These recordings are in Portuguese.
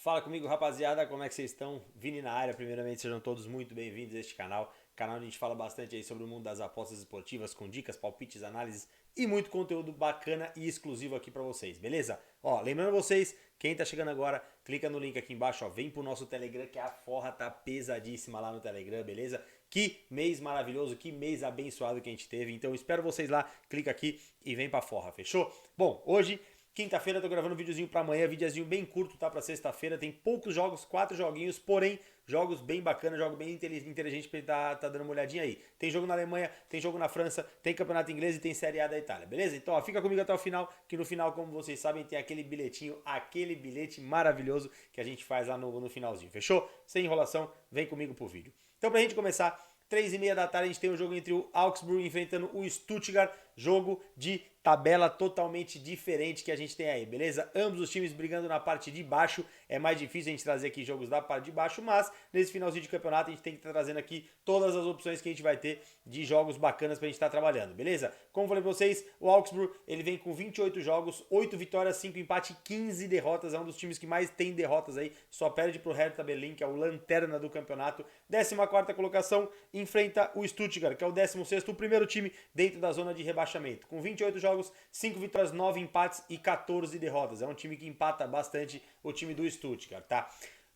Fala comigo, rapaziada, como é que vocês estão? Vini na área, primeiramente sejam todos muito bem-vindos a este canal onde a gente fala bastante aí sobre o mundo das apostas esportivas, com dicas, palpites, análises e muito conteúdo bacana e exclusivo aqui pra vocês, beleza? Ó, lembrando vocês, quem tá chegando agora, clica no link aqui embaixo, ó, vem pro nosso Telegram que a forra tá pesadíssima lá no Telegram, beleza? Que mês maravilhoso, que mês abençoado que a gente teve, então espero vocês lá, clica aqui e vem pra forra, fechou? Bom, hoje quinta-feira eu tô gravando um videozinho pra amanhã, videozinho bem curto, tá? Pra sexta-feira, tem poucos jogos, 4 joguinhos, porém, jogos bem bacanas, jogo bem inteligente pra ele tá dando uma olhadinha aí. Tem jogo na Alemanha, tem jogo na França, tem campeonato inglês e tem Série A da Itália, beleza? Então, ó, fica comigo até o final, que no final, como vocês sabem, tem aquele bilhetinho, aquele bilhete maravilhoso que a gente faz lá no finalzinho, fechou? Sem enrolação, vem comigo pro vídeo. Então, pra gente começar, 3h30 da tarde a gente tem um jogo entre o Augsburg enfrentando o Stuttgart, jogo de tabela totalmente diferente que a gente tem aí, beleza? Ambos os times brigando na parte de baixo, é mais difícil a gente trazer aqui jogos da parte de baixo, mas nesse finalzinho de campeonato a gente tem que estar trazendo aqui todas as opções que a gente vai ter de jogos bacanas pra gente estar trabalhando, beleza? Como falei pra vocês, o Augsburg, ele vem com 28 jogos, 8 vitórias, 5 empates, 15 derrotas, é um dos times que mais tem derrotas aí, só perde pro Hertha Berlin, que é o lanterna do campeonato. 14ª colocação, enfrenta o Stuttgart, que é o 16º, o primeiro time dentro da zona de rebaixamento, com 28 jogos, 5 vitórias, 9 empates e 14 derrotas. É um time que empata bastante o time do Stuttgart, tá?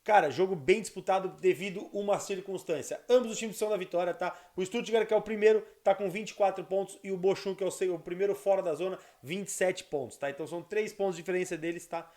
Cara, jogo bem disputado devido a uma circunstância. Ambos os times são da vitória, tá? O Stuttgart, que é o primeiro, tá com 24 pontos e o Bochum, que é o primeiro fora da zona, 27 pontos, tá? Então são 3 pontos de diferença deles, tá?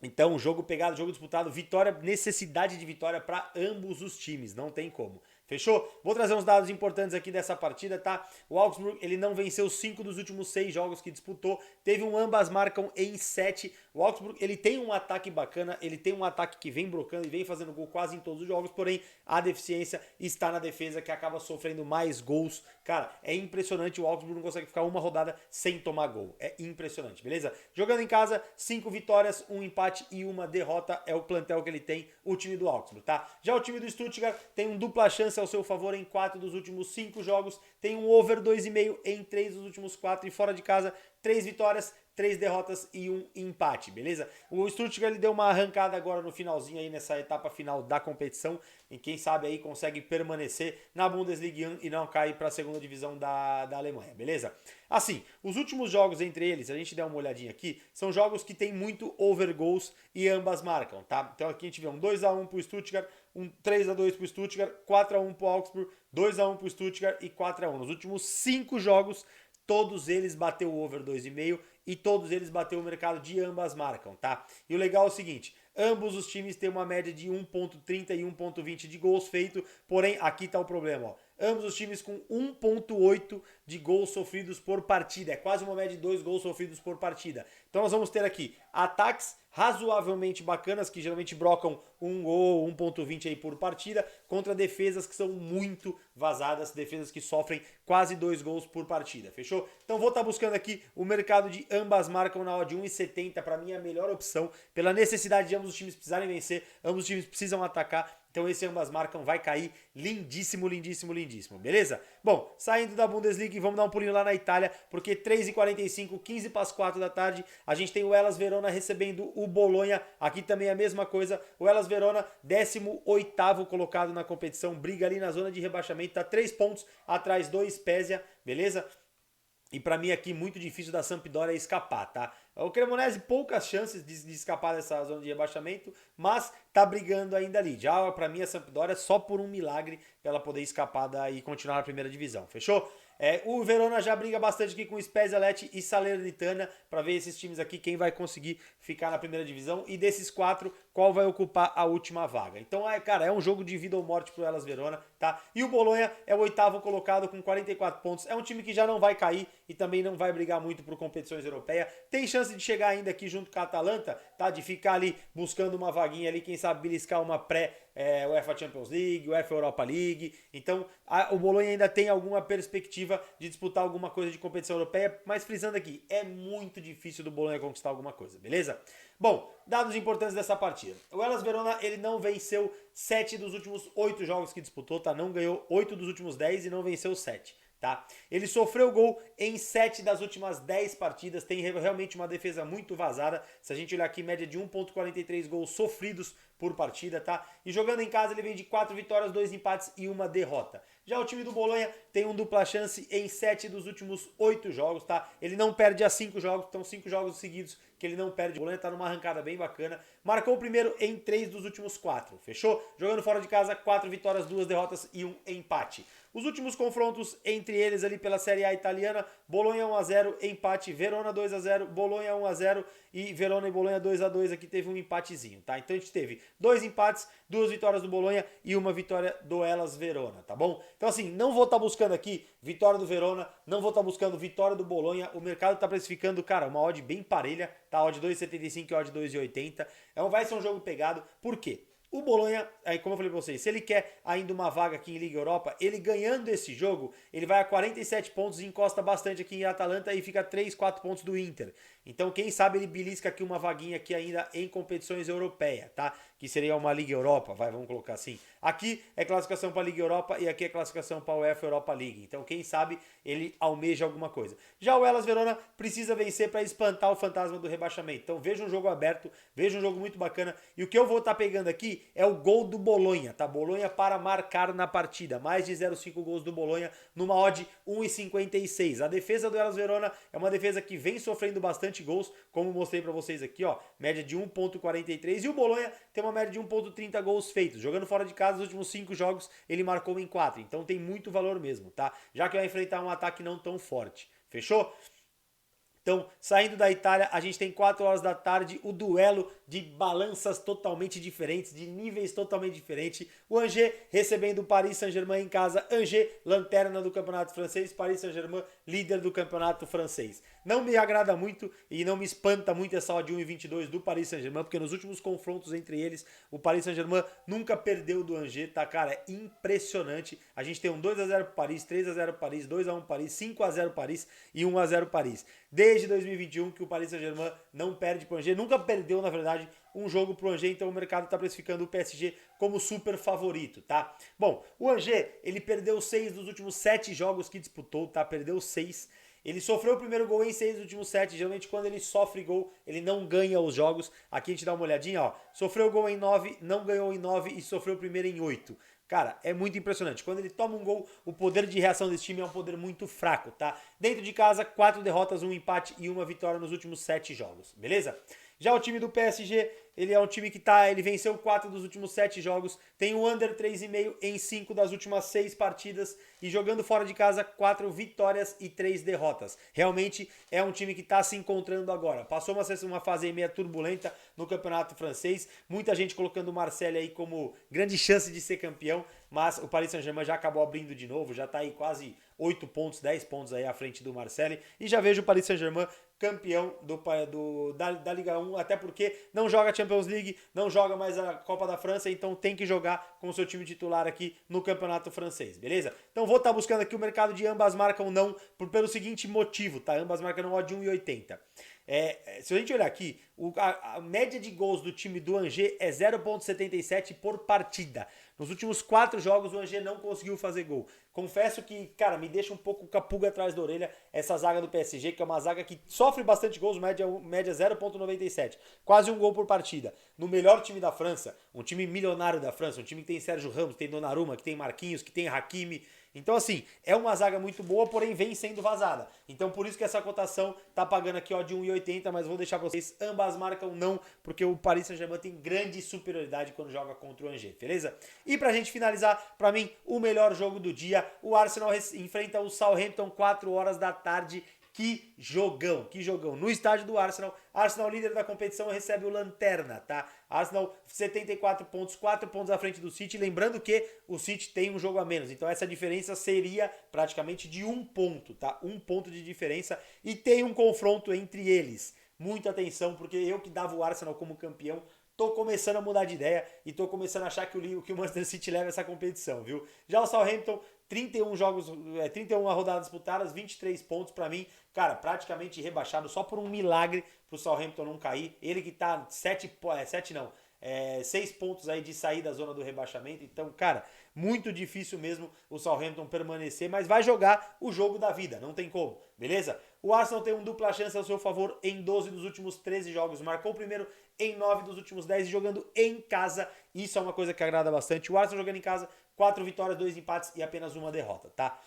Então, jogo pegado, jogo disputado, vitória, necessidade de vitória para ambos os times, não tem como. Fechou? Vou trazer uns dados importantes aqui dessa partida, tá? O Augsburg, ele não venceu 5 dos últimos 6 jogos que disputou, teve um ambas marcam em 7. O Augsburg, ele tem um ataque bacana, ele tem um ataque que vem brocando e vem fazendo gol quase em todos os jogos, porém a deficiência está na defesa que acaba sofrendo mais gols. Cara, é impressionante, o Augsburg não consegue ficar uma rodada sem tomar gol. É impressionante, beleza? Jogando em casa, 5 vitórias, 1 empate e 1 derrota é o plantel que ele tem, o time do Augsburg, tá? Já o time do Stuttgart tem um dupla chance ao seu favor em 4 dos últimos 5 jogos, tem um over 2,5 em 3 dos últimos 4 e fora de casa, 3 vitórias, 3 derrotas e 1 empate, beleza? O Stuttgart ele deu uma arrancada agora no finalzinho aí, nessa etapa final da competição, e quem sabe aí consegue permanecer na Bundesliga 1 e não cair para a segunda divisão da Alemanha, beleza? Assim, os últimos jogos entre eles, se a gente der uma olhadinha aqui, são jogos que tem muito over goals e ambas marcam, tá? Então aqui a gente vê um 2-1 pro Stuttgart, um 3-2 pro Stuttgart, 4-1 pro Augsburg, 2-1 pro Stuttgart e 4-1. Nos últimos 5 jogos, todos eles bateu o over 2,5 e todos eles bateu o mercado de ambas marcam, tá? E o legal é o seguinte, ambos os times têm uma média de 1,30 e 1,20 de gols feito, porém aqui tá o problema, ó. Ambos os times com 1,8 de gols sofridos por partida. É quase uma média de 2 gols sofridos por partida. Então nós vamos ter aqui ataques razoavelmente bacanas, que geralmente brocam 1 gol, 1,20 aí por partida, contra defesas que são muito vazadas, defesas que sofrem quase 2 gols por partida, fechou? Então vou estar buscando aqui o mercado de ambas marcam na odd de 1,70, para mim é a melhor opção, pela necessidade de ambos os times precisarem vencer, ambos os times precisam atacar, então esse ambas marcam vai cair lindíssimo, lindíssimo, lindíssimo, beleza? Bom, saindo da Bundesliga, vamos dar um pulinho lá na Itália, porque 3h45, 15 para as 4 da tarde, a gente tem o Hellas Verona recebendo o Bolonha, aqui também é a mesma coisa, o Hellas Verona, 18º colocado na competição, briga ali na zona de rebaixamento, tá 3 pontos atrás do Spezia, beleza? E pra mim aqui muito difícil da Sampdoria escapar, tá? O Cremonese poucas chances de escapar dessa zona de rebaixamento, mas tá brigando ainda ali. Já pra mim a Sampdoria só por um milagre pra ela poder escapar e continuar na primeira divisão, fechou? O Verona já briga bastante aqui com o Spezia Lecce e Salernitana para ver esses times aqui quem vai conseguir ficar na primeira divisão e desses 4 qual vai ocupar a última vaga. Então, cara, é um jogo de vida ou morte pro Hellas Verona, tá? E o Bolonha é o 8º colocado com 44 pontos. É um time que já não vai cair e também não vai brigar muito por competições europeias. Tem chance de chegar ainda aqui junto com a Atalanta, tá? De ficar ali buscando uma vaguinha ali, quem sabe beliscar uma UEFA Champions League, UEFA Europa League. Então, o Bolonha ainda tem alguma perspectiva de disputar alguma coisa de competição europeia, mas frisando aqui, é muito difícil do Bolonha conquistar alguma coisa, beleza? Bom, dados importantes dessa partida. O Hellas Verona, ele não venceu 7 dos últimos 8 jogos que disputou, tá? Não ganhou 8 dos últimos 10 e não venceu 7. tá? Ele sofreu gol em 7 das últimas 10 partidas, tem realmente uma defesa muito vazada. Se a gente olhar aqui, média de 1,43 gols sofridos por partida, tá? E jogando em casa ele vem de 4 vitórias, 2 empates e 1 derrota. Já o time do Bolonha tem um dupla chance em 7 dos últimos 8 jogos, tá? Ele não perde a 5 jogos, então 5 jogos seguidos que ele não perde. O Bolonha tá numa arrancada bem bacana. Marcou o primeiro em 3 dos últimos 4, fechou? Jogando fora de casa, 4 vitórias, 2 derrotas e 1 empate. Os últimos confrontos entre eles ali pela Série A italiana, Bolonha 1-0, empate, Verona 2-0, Bolonha 1-0 e Verona e Bolonha 2-2, aqui teve um empatezinho, tá? Então a gente teve 2 empates, 2 vitórias do Bolonha e 1 vitória do Hellas Verona, tá bom? Então assim, não vou estar buscando aqui vitória do Verona, não vou estar buscando vitória do Bolonha, o mercado tá precificando, cara, uma odd bem parelha, tá? Odd 2,75 e odd 2,80, vai ser um jogo pegado, por quê? O Bolonha, aí como eu falei pra vocês, se ele quer ainda uma vaga aqui em Liga Europa, ele ganhando esse jogo, ele vai a 47 pontos e encosta bastante aqui em Atalanta e fica 3, 4 pontos do Inter. Então quem sabe ele belisca aqui uma vaguinha aqui ainda em competições europeias, tá? Que seria uma Liga Europa, vamos colocar assim. Aqui é classificação para a Liga Europa e aqui é classificação para a UEFA Europa League. Então quem sabe ele almeja alguma coisa. Já o Hellas Verona precisa vencer para espantar o fantasma do rebaixamento. Então veja um jogo aberto, veja um jogo muito bacana. E o que eu vou estar pegando aqui é o gol do Bolonha, tá? Bolonha para marcar na partida. Mais de 0,5 gols do Bolonha numa odd 1,56. A defesa do Hellas Verona é uma defesa que vem sofrendo bastante gols, como mostrei para vocês aqui, ó, média de 1,43. E o Bolonha tem uma média de 1,30 gols feitos. Jogando fora de casa, nos últimos 5 jogos, ele marcou em 4. Então tem muito valor mesmo, tá? Já que vai enfrentar um ataque não tão forte. Fechou? Então, saindo da Itália, a gente tem 4 horas da tarde, o duelo de balanças totalmente diferentes, de níveis totalmente diferentes. O Angers recebendo o Paris Saint-Germain em casa. Angers, lanterna do campeonato francês. Paris Saint-Germain, líder do campeonato francês. Não me agrada muito e não me espanta muito essa odd 1,22 do Paris Saint-Germain, porque nos últimos confrontos entre eles, o Paris Saint-Germain nunca perdeu do Angers, tá, cara? É impressionante. A gente tem um 2-0 pro Paris, 3-0 pro Paris, 2-1 Paris, 5-0 Paris e 1-0 Paris. Desde 2021 que o Paris Saint-Germain não perde pro Angers, nunca perdeu, na verdade, um jogo pro Angers, então o mercado está precificando o PSG como super favorito, tá? Bom, o Angers, ele perdeu 6 dos últimos 7 jogos que disputou, tá? Perdeu 6. Ele sofreu o primeiro gol em 6 dos últimos 7. Geralmente quando ele sofre gol, ele não ganha os jogos. Aqui a gente dá uma olhadinha, ó. Sofreu gol em 9, não ganhou em 9 e sofreu o primeiro em 8. Cara, é muito impressionante. Quando ele toma um gol, o poder de reação desse time é um poder muito fraco, tá? Dentro de casa, 4 derrotas, 1 empate e 1 vitória nos últimos 7 jogos, beleza? Já o time do PSG, ele é um time que ele venceu 4 dos últimos 7 jogos, tem o under 3,5 em 5 das últimas 6 partidas e jogando fora de casa, 4 vitórias e 3 derrotas. Realmente é um time que está se encontrando agora. Passou uma fase meio turbulenta no campeonato francês, muita gente colocando o Marseille aí como grande chance de ser campeão, mas o Paris Saint-Germain já acabou abrindo de novo, já está aí quase 8 pontos, 10 pontos aí à frente do Marseille e já vejo o Paris Saint-Germain campeão da Liga 1, até porque não joga Champions League, não joga mais a Copa da França, então tem que jogar com o seu time titular aqui no campeonato francês, beleza? Então vou estar buscando aqui o mercado de ambas marcam não, pelo seguinte motivo, tá? Ambas marcam não odd 1,80. Se a gente olhar aqui, a média de gols do time do Angers é 0,77 por partida. Nos últimos 4 jogos o Angers não conseguiu fazer gol. Confesso que, cara, me deixa um pouco com a pulga atrás da orelha essa zaga do PSG, que é uma zaga que sofre bastante gols, média 0,97. Quase um gol por partida. No melhor time da França, um time milionário da França, um time que tem Sérgio Ramos, que tem Donnarumma, que tem Marquinhos, que tem Hakimi. Então, assim, é uma zaga muito boa, porém vem sendo vazada. Então, por isso que essa cotação tá pagando aqui, ó, de 1,80, mas vou deixar pra vocês, ambas marcam não, porque o Paris Saint-Germain tem grande superioridade quando joga contra o Angers, beleza? E pra gente finalizar, pra mim, o melhor jogo do dia, o Arsenal enfrenta o Southampton 4 horas da tarde. Que jogão, que jogão. No estádio do Arsenal, Arsenal líder da competição recebe o Lanterna, tá? Arsenal 74 pontos, 4 pontos à frente do City. Lembrando que o City tem um jogo a menos, então essa diferença seria praticamente de 1 ponto, tá? 1 ponto de diferença e tem um confronto entre eles. Muita atenção, porque eu que dava o Arsenal como campeão, tô começando a mudar de ideia e tô começando a achar que o Manchester City leva essa competição, viu? Já o Southampton, 31 jogos, 31 rodadas disputadas, 23 pontos pra mim, cara, praticamente rebaixado, só por um milagre pro Southampton não cair. Ele que tá 6 pontos aí de sair da zona do rebaixamento. Então, cara, muito difícil mesmo o Southampton permanecer, mas vai jogar o jogo da vida, não tem como, beleza? O Arsenal tem um dupla chance ao seu favor em 12 dos últimos 13 jogos, marcou o primeiro em 9 dos últimos 10 e jogando em casa. Isso é uma coisa que agrada bastante. O Arsenal jogando em casa, 4 vitórias, 2 empates e apenas uma derrota, tá?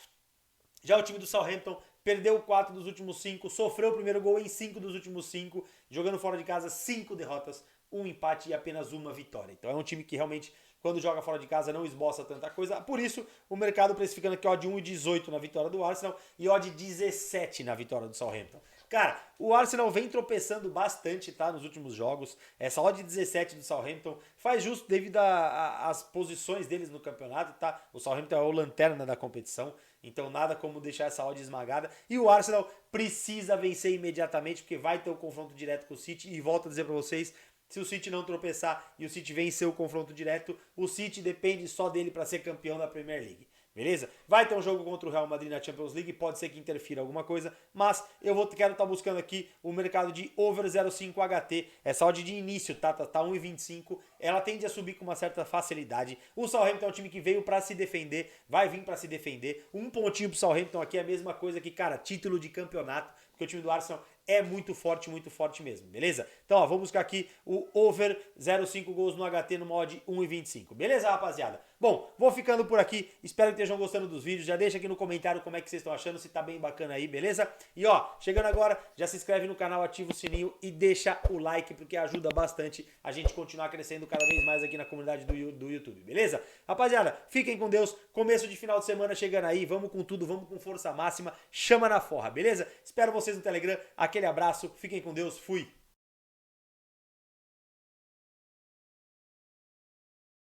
Já o time do Southampton perdeu 4 dos últimos 5, sofreu o primeiro gol em 5 dos últimos 5, jogando fora de casa 5 derrotas, 1 empate e apenas uma vitória. Então é um time que realmente, quando joga fora de casa, não esboça tanta coisa. Por isso, o mercado precificando aqui odd 1,18 na vitória do Arsenal e odd 17 na vitória do Southampton. Cara, o Arsenal vem tropeçando bastante, tá, nos últimos jogos. Essa odd 17 do Southampton faz justo devido às posições deles no campeonato, tá? O Southampton é o lanterna da competição, então nada como deixar essa odd esmagada. E o Arsenal precisa vencer imediatamente, porque vai ter o confronto direto com o City. E volto a dizer pra vocês, se o City não tropeçar e o City vencer o confronto direto, o City depende só dele para ser campeão da Premier League. Beleza? Vai ter um jogo contra o Real Madrid na Champions League, pode ser que interfira alguma coisa, mas quero estar buscando aqui o mercado de over 0,5 HT, essa odd de início, tá 1,25, ela tende a subir com uma certa facilidade. O Southampton é um time que veio para se defender, vai vir para se defender. Um pontinho pro Southampton aqui é a mesma coisa que, cara, título de campeonato, porque o time do Arsenal é muito forte mesmo, beleza? Então, ó, vamos buscar aqui o over 0,5 gols no HT no mod 1,25, beleza, rapaziada? Bom, vou ficando por aqui, espero que estejam gostando dos vídeos, já deixa aqui no comentário como é que vocês estão achando, se tá bem bacana aí, beleza? E ó, chegando agora, já se inscreve no canal, ativa o sininho e deixa o like, porque ajuda bastante a gente continuar crescendo cada vez mais aqui na comunidade do YouTube, beleza? Rapaziada, fiquem com Deus, começo de final de semana chegando aí, vamos com tudo, vamos com força máxima, chama na forra, beleza? Espero vocês no Telegram, aquele abraço, fiquem com Deus, fui!